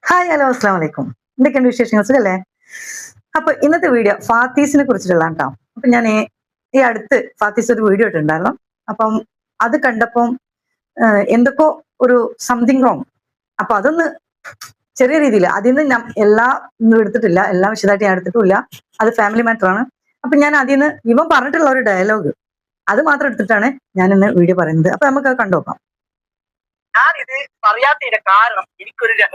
Hi hello അസ്സാം വലൈക്കും. എന്തൊക്കെയുണ്ട് വിശേഷങ്ങൾ? സുഖല്ലേ? അപ്പൊ ഇന്നത്തെ വീഡിയോ ഫാത്തീസിനെ കുറിച്ചിട്ടുള്ള കേട്ടോ. അപ്പൊ ഞാൻ ഈ അടുത്ത് ഫാത്തീസ് ഒരു വീഡിയോ ഇട്ടുണ്ടായിരുന്നു. അപ്പം അത് കണ്ടപ്പം എന്തൊക്കെ ഒരു സംതിങ് റോങ്. അപ്പൊ അതൊന്ന് ചെറിയ രീതിയിൽ അതിൽ നിന്ന് ഞാൻ ഒന്നും എടുത്തിട്ടില്ല, എല്ലാം വിശദമായിട്ട് ഞാൻ എടുത്തിട്ടില്ല. അത് ഫാമിലി മാറ്റർ ആണ്. അപ്പൊ ഞാൻ അതിൽ നിന്ന് ഇവൻ പറഞ്ഞിട്ടുള്ള ഒരു ഡയലോഗ് അത് മാത്രം എടുത്തിട്ടാണ് ഞാൻ ഇന്ന് വീഡിയോ പറയുന്നത്. അപ്പൊ നമുക്ക് അത് കണ്ടുനോക്കാം. ഞാനിത് പറയാത്തതിന്റെ കാരണം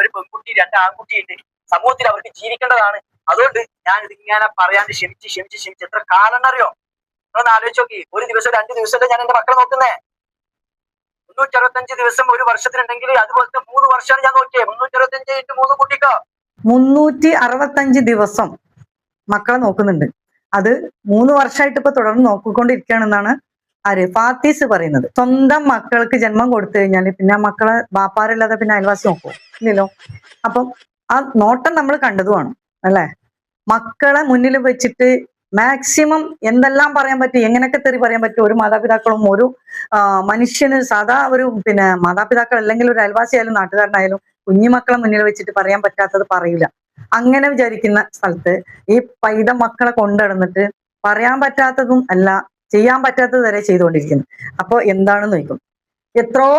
ഒരു പെൺകുട്ടി രണ്ട് ആൺകുട്ടിയുണ്ട്, സമൂഹത്തിൽ അവർക്ക് ജീവിക്കേണ്ടതാണ്. അതുകൊണ്ട് ഞാൻ ഇതിങ്ങനെ പറയാണ്ട് ക്ഷമിച്ച് എത്ര കാലം അറിയോ? ഒന്ന് ആലോചിച്ച് നോക്കി. ഒരു ദിവസം 2 ദിവസമല്ലേ ഞാൻ എന്റെ മക്കളെ നോക്കുന്നേ. 365 ദിവസം ഒരു വർഷത്തിലുണ്ടെങ്കിൽ അതുപോലത്തെ 3 വർഷമാണ് ഞാൻ നോക്കിയത്. 365 × 3 കുട്ടിക്കോ 365 ദിവസം മക്കളെ നോക്കുന്നുണ്ട്. അത് 3 വർഷമായിട്ട് ഇപ്പൊ തുടർന്ന് നോക്കിക്കൊണ്ടിരിക്കുകയാണെന്നാണ് ആര് ഫാത്തീസ് പറയുന്നത്. സ്വന്തം മക്കൾക്ക് ജന്മം കൊടുത്തു കഴിഞ്ഞാൽ പിന്നെ മക്കളെ ബാപ്പാരില്ലാതെ പിന്നെ അയൽവാസി നോക്കുമോ? ഇല്ലല്ലോ. അപ്പം ആ നോട്ടം നമ്മൾ കണ്ടതുമാണ് അല്ലെ. മക്കളെ മുന്നിൽ വെച്ചിട്ട് മാക്സിമം എന്തെല്ലാം പറയാൻ പറ്റും, എങ്ങനെയൊക്കെ തെറി പറയാൻ പറ്റും ഒരു മാതാപിതാക്കളും ഒരു മനുഷ്യന് സാധാ ഒരു മാതാപിതാക്കൾ അല്ലെങ്കിൽ ഒരു അയൽവാസി ആയാലും നാട്ടുകാരനായാലും കുഞ്ഞുമക്കളെ മുന്നിൽ വെച്ചിട്ട് പറയാൻ പറ്റാത്തത് പറയില്ല. അങ്ങനെ വിചാരിക്കുന്ന സ്ഥലത്ത് ഈ പൈതം മക്കളെ കൊണ്ടുനടന്നിട്ട് പറയാൻ പറ്റാത്തതും അല്ല ചെയ്യാൻ പറ്റാത്തത് വരെ ചെയ്തുകൊണ്ടിരിക്കുന്നു. അപ്പൊ എന്താണെന്ന് ചോദിക്കും. എത്രയോ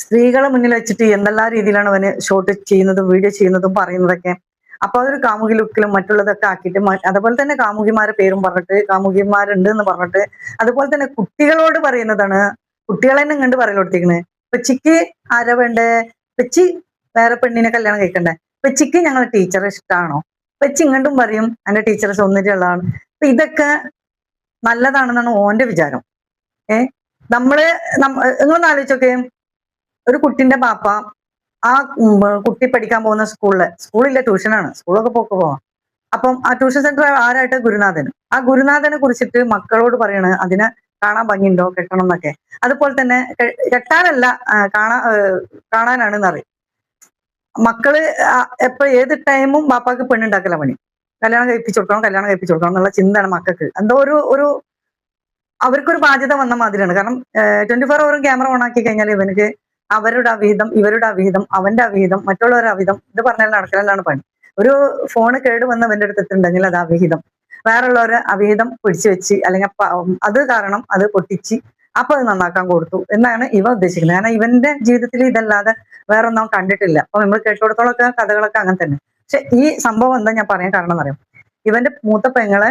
സ്ത്രീകളെ മുന്നിൽ വെച്ചിട്ട് എന്തെല്ലാം രീതിയിലാണ് അവന് ഷോട്ട് ചെയ്യുന്നതും വീഡിയോ ചെയ്യുന്നതും പറയുന്നതൊക്കെ. അപ്പൊ അതൊരു കാമുകി ലുക്കിലും മറ്റുള്ളതൊക്കെ ആക്കിയിട്ട് അതുപോലെ തന്നെ കാമുകിമാരെ പേരും പറഞ്ഞിട്ട് കാമുകിമാരുണ്ട് എന്ന് പറഞ്ഞിട്ട് അതുപോലെ തന്നെ കുട്ടികളോട് പറയുന്നതാണ്. കുട്ടികളെ തന്നെ കണ്ട് പറയലോടുത്തിരിക്കണേ. പെച്ചിക്ക് ആരാ വേണ്ടേ? പെച്ചി വേറെ പെണ്ണിനെ കല്യാണം കഴിക്കണ്ടേ? പെച്ചിക്ക് ഞങ്ങളെ ടീച്ചറെ ഇഷ്ടമാണോ? പെച്ചി ഇങ്ങോട്ടും പറയും എന്റെ ടീച്ചറെ സൗന്ദര്യമുള്ളതാണ്. അപ്പൊ ഇതൊക്കെ നല്ലതാണെന്നാണ് ഓന്റെ വിചാരം. നിങ്ങളൊന്ന് ആലോചിച്ചൊക്കെ. ഒരു കുട്ടിന്റെ ബാപ്പ ആ കുട്ടി പഠിക്കാൻ പോകുന്ന സ്കൂളില്ല ട്യൂഷനാണ്, സ്കൂളൊക്കെ പോവാം. അപ്പം ആ ട്യൂഷൻ സെന്റർ ആരായിട്ട്? ഗുരുനാഥന്. ആ ഗുരുനാഥനെ കുറിച്ചിട്ട് മക്കളോട് പറയണ് അതിനെ കാണാൻ ഭംഗിയുണ്ടോ, കെട്ടണം എന്നൊക്കെ. അതുപോലെ തന്നെ കെട്ടാനല്ല കാണാനാണെന്ന് അറിയും. മക്കള് ഏത് ടൈമും ബാപ്പാക്ക് പെണ്ണുണ്ടാക്കല പണി. കല്യാണം കഴിപ്പിച്ചു കൊടുക്കണം എന്നുള്ള ചിന്തയാണ് മക്കൾക്ക്. എന്തോ ഒരു അവർക്കൊരു ബാധ്യത വന്ന മാതിരിയാണ്. കാരണം 24 ഹവറും ക്യാമറ ഓൺ ആക്കി കഴിഞ്ഞാൽ ഇവനക്ക് അവരുടെ അവിഹിതം, ഇവരുടെ അവിഹിതം, അവന്റെ അവിഹിതം, മറ്റുള്ളവരുടെ അവിഹിതം ഇത് പറഞ്ഞാൽ നടക്കലാണ് പണി. ഒരു ഫോണ് കേട് വന്ന് അവന്റെ അടുത്തുണ്ടെങ്കിൽ അത് അവിഹിതം, വേറുള്ളവരെ അവിഹിതം പിടിച്ചു വെച്ച് അല്ലെങ്കിൽ അത് കാരണം അത് പൊട്ടിച്ച് അപ്പൊ അത് നന്നാക്കാൻ കൊടുത്തു എന്നാണ് ഇവ ഉദ്ദേശിക്കുന്നത്. കാരണം ഇവന്റെ ജീവിതത്തിൽ ഇതല്ലാതെ വേറൊന്നും കണ്ടിട്ടില്ല. അപ്പൊ നമ്മൾ കേട്ടുകൊടുത്തോളൊക്കെ കഥകളൊക്കെ അങ്ങനെ തന്നെ. പക്ഷെ ഈ സംഭവം എന്താ ഞാൻ പറയാൻ കാരണം എന്നറിയാം. ഇവന്റെ മൂത്ത പെങ്ങളെ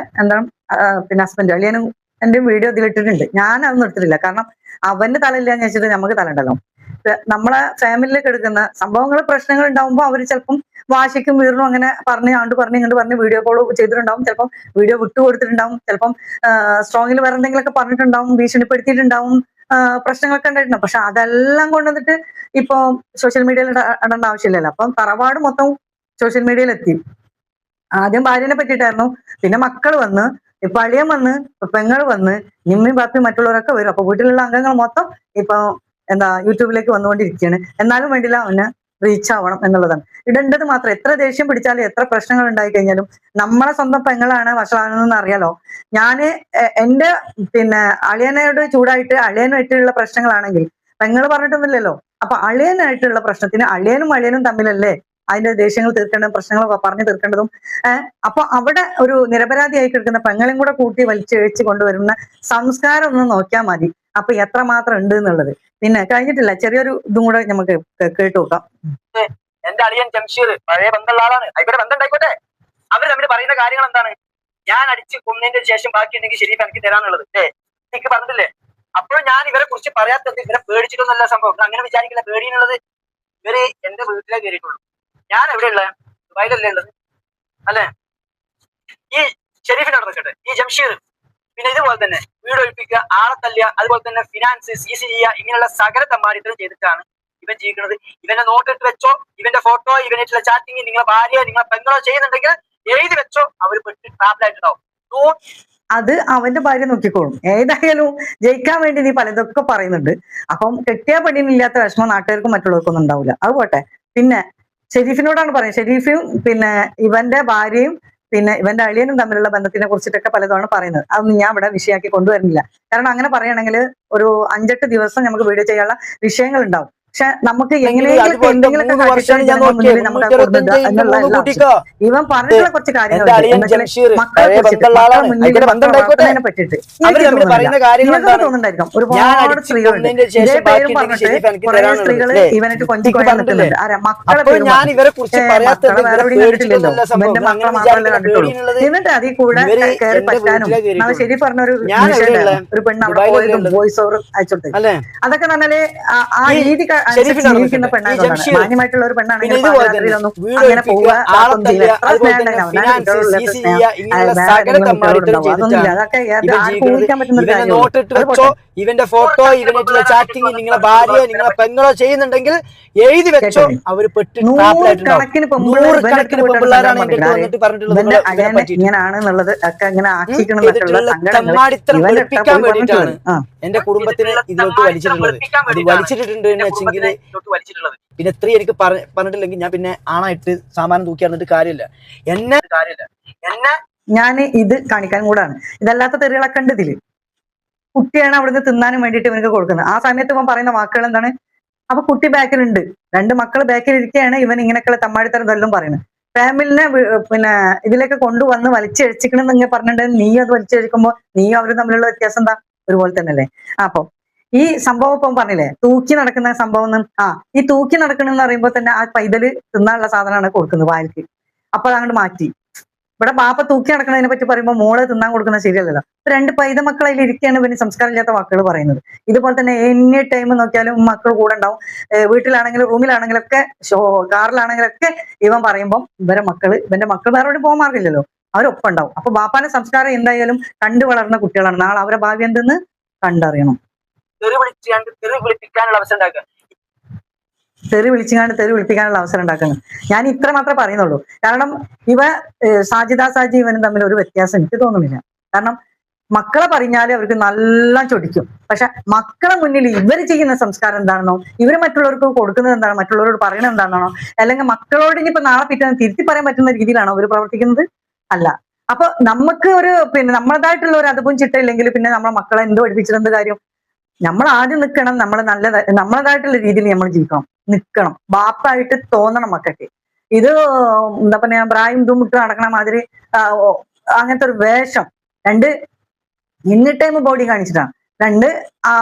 പിന്നെ ഹസ്ബൻഡ് അളിയനും എന്റെ വീഡിയോ ഇതിലിട്ടിട്ടുണ്ട്. ഞാൻ അതൊന്നും എടുത്തിട്ടില്ല. കാരണം അവന്റെ തലയില്ലാന്ന് വെച്ചിട്ട് നമുക്ക് തല ഉണ്ടല്ലോ. നമ്മളെ ഫാമിലിയിലേക്ക് എടുക്കുന്ന സംഭവങ്ങൾ പ്രശ്നങ്ങൾ ഉണ്ടാവുമ്പോൾ അവർ ചിലപ്പം വാശിക്കും വീറിനും അങ്ങനെ ഇങ്ങോട്ട് പറഞ്ഞ് വീഡിയോ കോൾ ചെയ്തിട്ടുണ്ടാവും. ചിലപ്പം വീഡിയോ വിട്ടുകൊടുത്തിട്ടുണ്ടാവും. ചിലപ്പം സ്ട്രോങ്ങിൽ വേറെ എന്തെങ്കിലുമൊക്കെ പറഞ്ഞിട്ടുണ്ടാവും, ഭീഷണിപ്പെടുത്തിയിട്ടുണ്ടാവും, പ്രശ്നങ്ങളൊക്കെ ഉണ്ടായിട്ടുണ്ടാവും. പക്ഷെ അതെല്ലാം കൊണ്ടുവന്നിട്ട് ഇപ്പൊ സോഷ്യൽ മീഡിയയിൽ ഇടേണ്ട ആവശ്യമില്ലല്ലോ. അപ്പം തറവാട് മൊത്തം സോഷ്യൽ മീഡിയയിൽ എത്തി. ആദ്യം ഭാര്യനെ പറ്റിയിട്ടായിരുന്നു, പിന്നെ മക്കൾ വന്ന്, ഇപ്പൊ അളിയൻ വന്ന്, ഇപ്പൊ പെങ്ങൾ വന്ന്, നിമ്മയും ബാപ്പിയും മറ്റുള്ളവരൊക്കെ വരും. അപ്പൊ വീട്ടിലുള്ള അംഗങ്ങൾ മൊത്തം ഇപ്പൊ യൂട്യൂബിലേക്ക് വന്നുകൊണ്ടിരിക്കുകയാണ്. എന്നാലും വേണ്ടില്ല അവന് റീച്ച് ആവണം എന്നുള്ളതാണ്. ഇടേണ്ടത് മാത്രം. എത്ര ദേഷ്യം പിടിച്ചാലും എത്ര പ്രശ്നങ്ങൾ ഉണ്ടായി കഴിഞ്ഞാലും നമ്മളെ സ്വന്തം പെങ്ങളാണ് വഷളാണെന്ന് അറിയാലോ. ഞാന് എന്റെ അളിയനോട് ചൂടായിട്ട് അളിയനായിട്ടുള്ള പ്രശ്നങ്ങളാണെങ്കിൽ പെങ്ങള് പറഞ്ഞിട്ടൊന്നുമില്ലല്ലോ. അപ്പൊ അളിയനായിട്ടുള്ള പ്രശ്നത്തിന് അളിയനും തമ്മിലല്ലേ അതിന്റെ ദേഷ്യങ്ങൾ തീർക്കേണ്ടതും പ്രശ്നങ്ങൾ പറഞ്ഞു തീർക്കേണ്ടതും. അപ്പൊ അവിടെ ഒരു നിരപരാധിയായി കിടക്കുന്ന പെങ്ങളെയും കൂടെ കൂട്ടി വലിച്ചിഴച്ച് കൊണ്ടുവരുന്ന സംസ്കാരം ഒന്ന് നോക്കിയാൽ മതി. അപ്പൊ എത്രമാത്രം ഉണ്ട് എന്നുള്ളത്. പിന്നെ കഴിഞ്ഞിട്ടില്ല, ചെറിയൊരു ഇതും കൂടെ നമുക്ക് കേട്ടു നോക്കാം. എന്റെ അളിയൻ ജംഷീർ പഴയ ബന്ധമുള്ള ആളാണ്. ഇവിടെ ബന്ധം ഉണ്ടായിക്കോട്ടെ. അവർ തമ്മിൽ പറയുന്ന കാര്യങ്ങൾ എന്താണ്? ഞാൻ അടിച്ച് കൊന്നതിന്റെ ശേഷം ബാക്കിയുണ്ടെങ്കിൽ ശരീരം എനിക്ക് തരാനുള്ളത് എനിക്ക് പറഞ്ഞിട്ടില്ലേ? അപ്പോൾ ഞാൻ ഇവരെ കുറിച്ച് പറയാത്തത് ഇവരെ പേടിച്ചിട്ടൊന്നല്ല സംഭവം. അങ്ങനെ വിചാരിക്കില്ല. പേടിയുള്ളത് ഇവര് എന്റെ വീട്ടിലേ കയറിയിട്ടുള്ളൂ. ഞാൻ എവിടെയുള്ള? ദുബായിലല്ലേ ഉള്ളത് അല്ലെ? ഈ ഷെരീഫിനോട് നിൽക്കട്ടെ, ഈ ജംഷീർ പിന്നെ ഇതുപോലെ തന്നെ വീട് ഒഴിപ്പിക്കുക, ആളെ തല്ലുക, അതുപോലെ തന്നെ ഫിനാൻസ് സീസ് ചെയ്യുക, ഇങ്ങനെയുള്ള സകല തമ്മാടിത്തരം ചെയ്തിട്ടാണ് ഇവൻ ജീവിക്കുന്നത്. ഇവനെ നോട്ടിട്ട് വെച്ചോ, ഇവന്റെ ഫോട്ടോ, ഇവനായിട്ടുള്ള ചാറ്റിങ് നിങ്ങളെ ഭാര്യ നിങ്ങളെ പെങ്ങളോ ചെയ്യുന്നുണ്ടെങ്കിൽ എഴുതി വെച്ചോ, അവർ പെട്ട് ട്രാപ്പിലായിട്ടുണ്ടാവും. അത് അവന്റെ ഭാര്യ നോക്കിക്കോളും. ഏതായാലും ജയിക്കാൻ വേണ്ടി നീ പലതൊക്കെ പറയുന്നുണ്ട്. അപ്പം കെട്ടിയ പെണ്ണിനില്ലാത്ത വിഷമം നാട്ടുകാർക്കും മറ്റുള്ളവർക്കും ഒന്നും ഉണ്ടാവില്ല. അത് പോട്ടെ. പിന്നെ ഷെരീഫിനോടാണ് പറയുന്നത്. ഷെരീഫും പിന്നെ ഇവന്റെ ഭാര്യയും പിന്നെ ഇവന്റെ അളിയനും തമ്മിലുള്ള ബന്ധത്തിനെ കുറിച്ചിട്ടൊക്കെ പലതാണ് പറയുന്നത്. അതൊന്നും ഞാൻ ഇവിടെ വിഷയമാക്കി കൊണ്ടുവരുന്നില്ല. കാരണം അങ്ങനെ പറയുകയാണെങ്കിൽ ഒരു 5-8 ദിവസം നമുക്ക് വീഡിയോ ചെയ്യാനുള്ള വിഷയങ്ങൾ ഉണ്ടാവും. പക്ഷെ നമുക്ക് അതുപോലത്തെ 3 വർഷമാണ് ഞാൻ നോക്കിയത്. 325 ഇവൻ പറഞ്ഞിട്ടുള്ള കുറച്ച് എന്റെ അളിയൻ ജംഷീർ പഴയ ബന്ധമുള്ള ആളാണ്. ആയിക്കോട്ടെ, ബന്ധം ഉണ്ടായിക്കോട്ടെ. അവര് തമ്മിൽ പറയുന്ന കാര്യങ്ങൾ എന്താണ്? ഞാൻ ഒരുപാട് അടിച്ച് സ്ത്രീകളുണ്ട് കൊന്നതിന്റെ ഇതേ ശേഷം ബാക്കി പേരും ഉണ്ടെങ്കിൽ പറഞ്ഞിട്ട് ശരീഫ് എനിക്ക് കുറെ തരാനുള്ളത് സ്ത്രീകള് അല്ലേ? ഇവനായിട്ട് എനിക്ക് കൊഞ്ചിക്കൊഴാൻ പറഞ്ഞിട്ടില്ലേ? നിൽക്കുന്നുണ്ട് ആരാ മക്കളെ അപ്പോൾ പേരും ഞാൻ ഇവരെ കുറിച്ച് പറയാത്തത് മക്കളെ വേറെ ഇവരെ എവിടെയും കണ്ടിട്ടില്ലല്ലോ പേടിച്ചിട്ടൊന്നുമല്ല സംഭവം. ഇവന്റെ അങ്ങനെ മക്കളെ മാത്രമല്ലേ വിചാരിക്കുന്ന കണ്ടിട്ടുള്ളൂ പേടിയുള്ളത്. എന്നിട്ട് അതിൽ കൂടെ ഇവര് കയറി എന്റെ പറ്റാനും വീട്ടിലെ നാളെ കയറിയിട്ടുള്ളൂ. ശരി പറഞ്ഞൊരു ഞാൻ നിമിഷം എവിടെയുള്ള ഉണ്ടായിരുന്നു ഒരു പെണ്ണ് അവിടെ ദുബായിലല്ലേ പോയതും ഉള്ളത് വോയിസ് ഓവർ അയച്ചോട്ടെ അല്ലേ? അതൊക്കെ പറഞ്ഞാല് ആ ഈ രീതി അനുസരിച്ച് ഷെരീഫിന്റെ അവിടെ ജീവിക്കുന്ന നിൽക്കട്ടെ. ഈ പെണ്ണായതുകൊണ്ടാണ് ജംഷീർ മാന്യമായിട്ടുള്ള ഒരു പിന്നെ പെണ്ണാണെങ്കിൽ ഇതുപോലെ തന്നെ പാതിരാത്രിയിലൊന്നും വീട് അങ്ങനെ ഒഴിപ്പിക്കുക, പോവുക ആളെ അതൊന്നും ചെയ്യില്ല തല്ലുക, എത്ര അതുപോലെ സ്നേഹം തന്നെ ഉണ്ടായിരുന്നു അവനാന്റെ ഫിനാൻസ് കുട്ടികളോടുള്ള സി സ്നേഹം ഇങ്ങനെയുള്ള വേറെ സകല ഏതെങ്കിലും തമ്മാടിത്തരം കുട്ടികളോടുണ്ടാവും അതൊന്നുമില്ല ചെയ്തിട്ടാണ് അതൊക്കെ ഇവൻ ആർക്കും ജീവിക്കുന്നത്. ഊഹിക്കാൻ പറ്റുന്ന ഒരു ഇവനെ കാര്യമുള്ളൂ നോട്ടിട്ട് അത് വെച്ചോ, പോട്ടെ ഇവന്റെ ഫോട്ടോ ഇവനായിട്ടുള്ള ചാറ്റിങ് നിങ്ങളെ ഭാര്യയോ നിങ്ങളെ പെങ്ങളോ ചെയ്യുന്നുണ്ടെങ്കിൽ എഴുതി വെച്ചോ. കേട്ടോളി അവര് പെട്ട് ട്രാപ്പിലായിട്ടുണ്ടാവും. നൂറുകണക്കിന് പെമ്പിള്ളേർ ഇവന്റെ അടുത്ത് 100 കണക്കിന് പോയിട്ടാണ് പെമ്പിള്ളാരാണ് സങ്കടം എന്റെ അടുത്ത് പറഞ്ഞിരിക്കുന്നത് വന്നിട്ട് പറഞ്ഞിട്ടുള്ളത് ഇവന്റെ ഇവരെ അനിയനെ പറ്റിയിട്ട് ഇങ്ങനാണെന്നുള്ളത് ഒക്കെ ഇങ്ങനെ ആക്കിക്കണം എന്നൊക്കെയുള്ള ചെയ്തിട്ടുള്ള സങ്കടങ്ങൾ തമ്മാടിത്തരം ഇവന്റെ അടുത്ത വെളുപ്പിക്കാൻ പോയി വേണ്ടിയിട്ടാണ് പറഞ്ഞിട്ടുള്ളത് എന്റെ കുടുംബത്തിനെ ഇതിലോട്ട് വലിച്ചിട്ടുള്ളത്. അത് വലിച്ചിട്ടുണ്ട് എന്ന് വെച്ചെങ്കിൽ പിന്നെ സ്ത്രീ എനിക്ക് പറഞ്ഞിട്ടില്ലെങ്കിൽ ഞാൻ പിന്നെ ആണായിട്ട് സാമാനം തൂക്കി അറിഞ്ഞിട്ട് കാര്യമില്ല. എന്നെ ഞാൻ ഇത് കാണിക്കാൻ കൂടാണ് ഇതല്ലാത്ത തെറികളൊക്കെ ഉണ്ട് ഇതില് കുട്ടിയാണ് അവിടുന്ന് തിന്നാനും വേണ്ടിയിട്ട് ഇവനക്ക് കൊടുക്കുന്നത് ആ സമയത്ത് ഇവൻ പറയുന്ന വാക്കുകൾ എന്താണ് അപ്പൊ കുട്ടി ബാക്കിലുണ്ട് 2 മക്കൾ ബാക്കിൽ ഇരിക്കുകയാണ് ഇവൻ ഇങ്ങനെയൊക്കെയുള്ള തമ്മാടിത്തരം ഇതെല്ലാം പറയുന്നത് ഫാമിലിനെ പിന്നെ ഇതിലേക്ക് കൊണ്ടുവന്ന് വലിച്ചഴിച്ചിക്കണം എന്ന് പറഞ്ഞിട്ടുണ്ടെങ്കിൽ നീ അത് വലിച്ചഴിക്കുമ്പോ നീയും അവരും തമ്മിലുള്ള വ്യത്യാസം എന്താ ഒരുപോലെ തന്നെയല്ലേ അപ്പൊ ഈ സംഭവം ഇപ്പം പറഞ്ഞില്ലേ തൂക്കി നടക്കുന്ന സംഭവം ഈ തൂക്കി നടക്കണമെന്ന് പറയുമ്പോൾ തന്നെ ആ പൈതല് തിന്നാനുള്ള സാധനമാണ് കൊടുക്കുന്നത് വായിൽക്ക് അപ്പൊ അതങ്ങോട്ട് മാറ്റി ഇവിടെ ബാപ്പ തൂക്കി നടക്കുന്നതിനെ പറ്റി പറയുമ്പോൾ മോള് തിന്നാൻ കൊടുക്കുന്ന ശരിയല്ലല്ലോ 2 പൈത മക്കൾ അതിൽ ഇരിക്കുകയാണ് പിന്നെ സംസ്കാരമില്ലാത്ത വാക്കുകൾ പറയുന്നത് ഇതുപോലെ തന്നെ എനി ടൈം നോക്കിയാലും മക്കൾ കൂടെ ഉണ്ടാവും വീട്ടിലാണെങ്കിലും റൂമിലാണെങ്കിലും ഒക്കെ കാറിലാണെങ്കിലും ഒക്കെ ഇവൻ പറയുമ്പോൾ ഇവന്റെ മക്കൾ വേറെ എവിടെ പോകാൻ മാർഗമില്ലല്ലോ അവരൊപ്പം ഉണ്ടാവും അപ്പൊ ബാപ്പാന്റെ സംസ്കാരം എന്തായാലും കണ്ടു വളർന്ന കുട്ടികളാണ് നാളെ അവരെ ഭാവി എന്തെന്ന് കണ്ടറിയണം തെറി വിളിപ്പിക്കാനുള്ള അവസരം ഉണ്ടാക്കുന്നത് ഞാൻ ഇത്ര മാത്രമേ പറയുന്നുള്ളൂ കാരണം സാജി ഇവനും തമ്മിൽ ഒരു വ്യത്യാസം എനിക്ക് തോന്നുന്നില്ല കാരണം മക്കളെ പറഞ്ഞാല് അവർക്ക് നല്ല ചൊടിക്കും പക്ഷെ മക്കളെ മുന്നിൽ ഇവർ ചെയ്യുന്ന സംസ്കാരം എന്താണെന്നോ ഇവർ മറ്റുള്ളവർക്ക് കൊടുക്കുന്നത് എന്താണോ മറ്റുള്ളവരോട് പറയുന്നത് എന്താണെന്നോ അല്ലെങ്കിൽ മക്കളോട് ഇനിയിപ്പോ നാളെ പിറ്റേന്ന് തിരുത്തി പറയാൻ പറ്റുന്ന രീതിയിലാണോ അവർ പ്രവർത്തിക്കുന്നത് അല്ല അപ്പൊ നമുക്ക് ഒരു പിന്നെ നമ്മളതായിട്ടുള്ള ഒരു അതും ചിട്ടയില്ലെങ്കിൽ പിന്നെ നമ്മളെ മക്കളെ എന്ത് പഠിപ്പിച്ചിരുന്ന കാര്യം നമ്മൾ ആദ്യം നിൽക്കണം നമ്മളതായിട്ടുള്ള രീതിയിൽ നമ്മൾ ജീവിക്കണം നിൽക്കണം ബാപ്പായിട്ട് തോന്നണം മക്കൾക്ക് ഇത് എന്താ പറയാ ബ്രായും ഇതും ഇട്ട് നടക്കണ മാതിരി അങ്ങനത്തെ ഒരു വേഷം 2 ടൈം ബോഡി കാണിച്ചിട്ടാണ് 2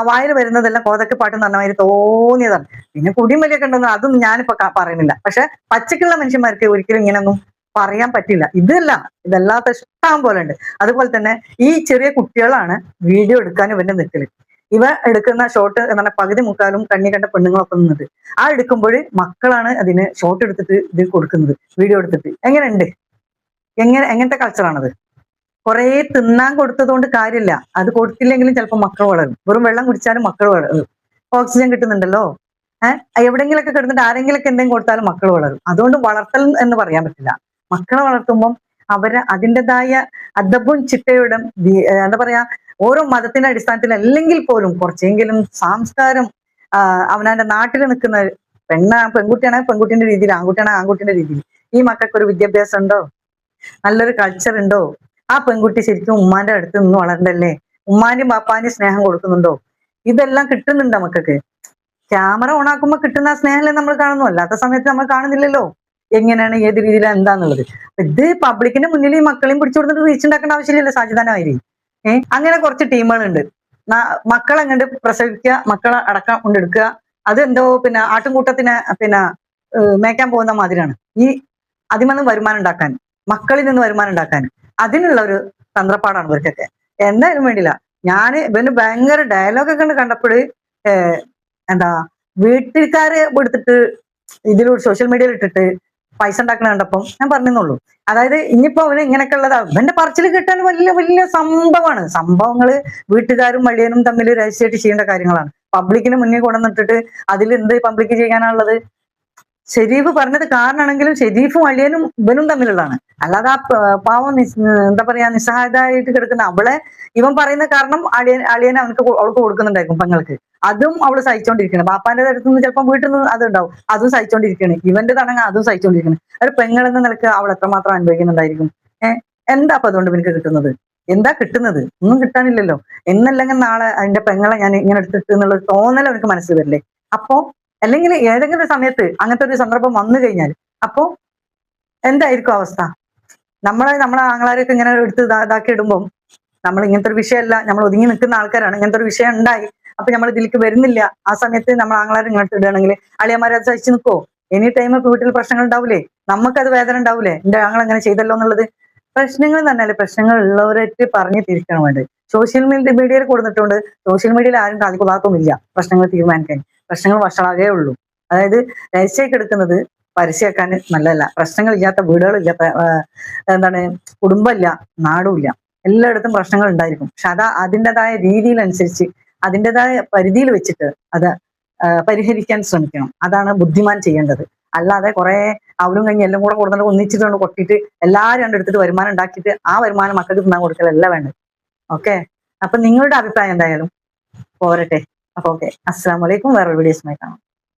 വായിൽ വരുന്നതെല്ലാം കോതക്ക് പാട്ട് എന്ന് പറഞ്ഞ മാതിരി തോന്നിയതാണ് പിന്നെ കുടിയും വലിയൊക്കെ ഉണ്ടെന്ന് അതൊന്നും ഞാനിപ്പോ പറയുന്നില്ല പക്ഷെ പച്ചക്കുള്ള മനുഷ്യന്മാർക്ക് ഒരിക്കലും ഇങ്ങനെയൊന്നും പറയാൻ പറ്റില്ല ഇതല്ലാത്ത ഇഷ്ടം പോലെ ഉണ്ട് അതുപോലെ തന്നെ ഈ ചെറിയ കുട്ടികളാണ് വീഡിയോ എടുക്കാൻ ഇവന്റെ നിൽക്കല് ഇവ എടുക്കുന്ന ഷോട്ട് എന്ന് പറഞ്ഞാൽ പകുതി മുക്കാലും കണ്ണി കണ്ട പെണ്ണുങ്ങളൊക്കെ നിന്നത് എടുക്കുമ്പോൾ മക്കളാണ് അതിന് ഷോട്ട് എടുത്തിട്ട് ഇത് കൊടുക്കുന്നത് വീഡിയോ എടുത്തിട്ട് എങ്ങനെയുണ്ട് എങ്ങനത്തെ കൾച്ചറാണത് കുറെ തിന്നാൻ കൊടുത്തതുകൊണ്ട് കാര്യമില്ല അത് കൊടുത്തില്ലെങ്കിലും ചിലപ്പോൾ മക്കൾ വളരും വെറും വെള്ളം കുടിച്ചാലും മക്കൾ വളരും ഓക്സിജൻ കിട്ടുന്നുണ്ടല്ലോ എവിടെയെങ്കിലൊക്കെ കിടന്നിട്ട് ആരെങ്കിലൊക്കെ എന്തെങ്കിലും കൊടുത്താലും മക്കൾ വളരും അതുകൊണ്ട് വളർത്തൽ എന്ന് പറയാൻ പറ്റില്ല മക്കളെ വളർത്തുമ്പോൾ അവര് അതിൻ്റെതായ അദബും ചിട്ടയുടെ എന്താ പറയാ ഓരോ മതത്തിന്റെ അടിസ്ഥാനത്തിൽ അല്ലെങ്കിൽ പോലും കുറച്ചെങ്കിലും സംസ്കാരം അവനവന്റെ നാട്ടിൽ നിൽക്കുന്ന പെൺകുട്ടിയാണെങ്കിൽ പെൺകുട്ടിന്റെ രീതിയിൽ ആൺകുട്ടിയാണെങ്കിൽ ആൺകുട്ടിന്റെ രീതിയിൽ ഈ മക്കൾക്ക് ഒരു വിദ്യാഭ്യാസം ഉണ്ടോ നല്ലൊരു കൾച്ചർ ഉണ്ടോ ആ പെൺകുട്ടി ശരിക്കും ഉമ്മാന്റെ അടുത്ത് നിന്ന് വളരണ്ടല്ലേ ഉമ്മാന്റെയും ബാപ്പാന്റെയും സ്നേഹം കൊടുക്കുന്നുണ്ടോ ഇതെല്ലാം കിട്ടുന്നുണ്ടോ മക്കൾക്ക് ക്യാമറ ഓൺ ആക്കുമ്പോൾ കിട്ടുന്ന സ്നേഹമല്ലേ നമ്മൾ കാണുന്നു അല്ലാത്ത സമയത്ത് നമ്മൾ കാണുന്നില്ലല്ലോ എങ്ങനെയാണ് ഏത് രീതിയിലാണ് എന്താന്നുള്ളത് ഇത് പബ്ലിക്കിന്റെ മുന്നിൽ ഈ മക്കളെയും പിടിച്ചു കൊടുത്തിട്ട് റീച്ച് ഉണ്ടാക്കേണ്ട ആവശ്യമില്ലല്ലോ സാജിദാനായി അങ്ങനെ കുറച്ച് ടീമുകളുണ്ട് മക്കളെ അങ്ങോട്ട് പ്രസവിക്കുക മക്കളെ അടക്കം കൊണ്ടെടുക്കുക അതെന്തോ പിന്നെ ആട്ടുംകൂട്ടത്തിന് പിന്നെ മേക്കാൻ പോകുന്ന മാതിരിയാണ് ഈ അതിൽ വരുമാനം ഉണ്ടാക്കാൻ മക്കളിൽ നിന്ന് വരുമാനം ഉണ്ടാക്കാൻ അതിനുള്ള ഒരു തന്ത്രപ്പാടാണ് ഇവർക്കൊക്കെ എന്തായാലും വേണ്ടില്ല ഇവന് ഭയങ്കര ഡയലോഗൊക്കെ കണ്ടപ്പോൾ എന്താ വീട്ടുകാരെ എടുത്തിട്ട് ഇതിലൂടെ സോഷ്യൽ മീഡിയയിൽ ഇട്ടിട്ട് പൈസ ഉണ്ടാക്കണ കണ്ടപ്പം ഞാൻ പറഞ്ഞെന്നുള്ളൂ അതായത് ഇനിയിപ്പോ അവന് ഇങ്ങനെയൊക്കെ ഉള്ളതാ ഇവന്റെ പറച്ചിൽ കിട്ടാൻ വലിയ വലിയ സംഭവങ്ങള് വീട്ടുകാരും വള്ളിയനും തമ്മിൽ രജിസ്റ്റർ ചെയ്യേണ്ട കാര്യങ്ങളാണ് പബ്ലിക്കിന് മുന്നിൽ കൊണ്ടുവന്നിട്ടിട്ട് അതിൽ എന്ത് പബ്ലിക് ചെയ്യാനുള്ളത് ഷെരീഫ് പറഞ്ഞത് കാരണമാണെങ്കിലും ഷെരീഫും അളിയനും ഇവനും തമ്മിലുള്ളതാണ് അല്ലാതെ ആ പാവം എന്താ പറയാ നിസ്സഹായതായിട്ട് കിടക്കുന്ന അവളെ ഇവൻ പറയുന്ന കാരണം അളിയനെ അവൾക്ക് കൊടുക്കുന്നുണ്ടായിരിക്കും പെങ്ങൾക്ക് അതും അവള് സഹിച്ചോണ്ടിരിക്കണം ബാപ്പാന്റെ അടുത്ത് നിന്ന് ചിലപ്പോൾ വീട്ടിൽ നിന്ന് അതുണ്ടാവും അതും സഹിച്ചോണ്ടിരിക്കണേ ഇവന്റെ തടങ്ങ അതും സഹിച്ചോണ്ടിരിക്കണം ഒരു പെങ്ങളെന്ന നിലക്ക് അവൾ എത്രമാത്രം അനുഭവിക്കുന്നുണ്ടായിരിക്കും എന്താ അപ്പൊ അതുകൊണ്ട് എനിക്ക് കിട്ടുന്നത് എന്താ കിട്ടുന്നത് ഒന്നും കിട്ടാനില്ലല്ലോ എന്നല്ലെങ്കിൽ നാളെ അതിന്റെ പെങ്ങളെ ഞാൻ ഇങ്ങനെ എടുത്തിട്ട് എന്നുള്ള തോന്നൽ എനിക്ക് മനസ്സിൽ വരില്ലേ അപ്പോ അല്ലെങ്കിൽ ഏതെങ്കിലും ഒരു സമയത്ത് അങ്ങനത്തെ ഒരു സന്ദർഭം വന്നു കഴിഞ്ഞാൽ അപ്പോ എന്തായിരിക്കും അവസ്ഥ? നമ്മളെ ആങ്ങളാരൊക്കെ ഇങ്ങനെ എടുത്ത് ഇതാക്കി ഇടുമ്പോൾ നമ്മൾ ഇങ്ങനത്തെ ഒരു വിഷയമല്ല, നമ്മൾ ഒതുങ്ങി നിൽക്കുന്ന ആൾക്കാരാണ്, ഇങ്ങനത്തെ ഒരു വിഷയം ഉണ്ടായി അപ്പൊ നമ്മൾ ഇതിലേക്ക് വരുന്നില്ല, ആ സമയത്ത് നമ്മൾ ആങ്ങളാർ ഇങ്ങോട്ട് ഇടുകയാണെങ്കിൽ അളിയന്മാരെ അത് സഹിച്ചു നിൽക്കോ? എനി ടൈം ഇപ്പൊ വീട്ടിൽ പ്രശ്നങ്ങൾ ഉണ്ടാവൂലേ? നമുക്കത് വേദന ഉണ്ടാവൂലേ? എന്റെ ആങ്ങൾ അങ്ങനെ ചെയ്തല്ലോ എന്നുള്ളത്. പ്രശ്നങ്ങൾ തന്നെയല്ലേ, പ്രശ്നങ്ങൾ ഉള്ളവരായിട്ട് പറഞ്ഞു തിരിക്കണം വേണ്ടത്. സോഷ്യൽ മീഡിയയിൽ കൊടുത്തിട്ടുണ്ട്, സോഷ്യൽ മീഡിയയിൽ ആരും കാൽക്കുഭാഗത്തൊന്നുമില്ല പ്രശ്നങ്ങൾ തീരുമാനിക്കാൻ. പ്രശ്നങ്ങൾ വഷളാകേ ഉള്ളൂ. അതായത് രഹസ്യമായിട്ട് എടുക്കുന്നത് പരസ്യമാക്കാൻ നല്ലതല്ല. പ്രശ്നങ്ങൾ ഇല്ലാത്ത വീടുകളില്ല, എന്താണ് കുടുംബമില്ല, നാടുമില്ല, എല്ലായിടത്തും പ്രശ്നങ്ങൾ ഉണ്ടായിരിക്കും. പക്ഷെ അതിൻ്റെതായ രീതിയിലനുസരിച്ച് അതിൻ്റെതായ പരിധിയിൽ വെച്ചിട്ട് അത് പരിഹരിക്കാൻ ശ്രമിക്കണം. അതാണ് ബുദ്ധിമാൻ ചെയ്യേണ്ടത്. അല്ലാതെ കുറെ അവരും കഴിഞ്ഞ് എല്ലാം കൂടെ കൊടുത്തിട്ട് ഒന്നിച്ചിട്ടുണ്ട് കൊട്ടിയിട്ട് എല്ലാവരും കണ്ടെടുത്തിട്ട് വരുമാനം ഉണ്ടാക്കിയിട്ട് ആ വരുമാനം മക്കൾക്ക് തിന്നാൻ കൊടുക്കലല്ല വേണ്ടത്. ഓക്കെ, അപ്പൊ നിങ്ങളുടെ അഭിപ്രായം എന്തായാലും പോരട്ടെ. അപ്പൊ ഓക്കെ, അസ്സലാമു അലൈക്കും. വേറൊരു വീഡിയോസുമായി കാണാം.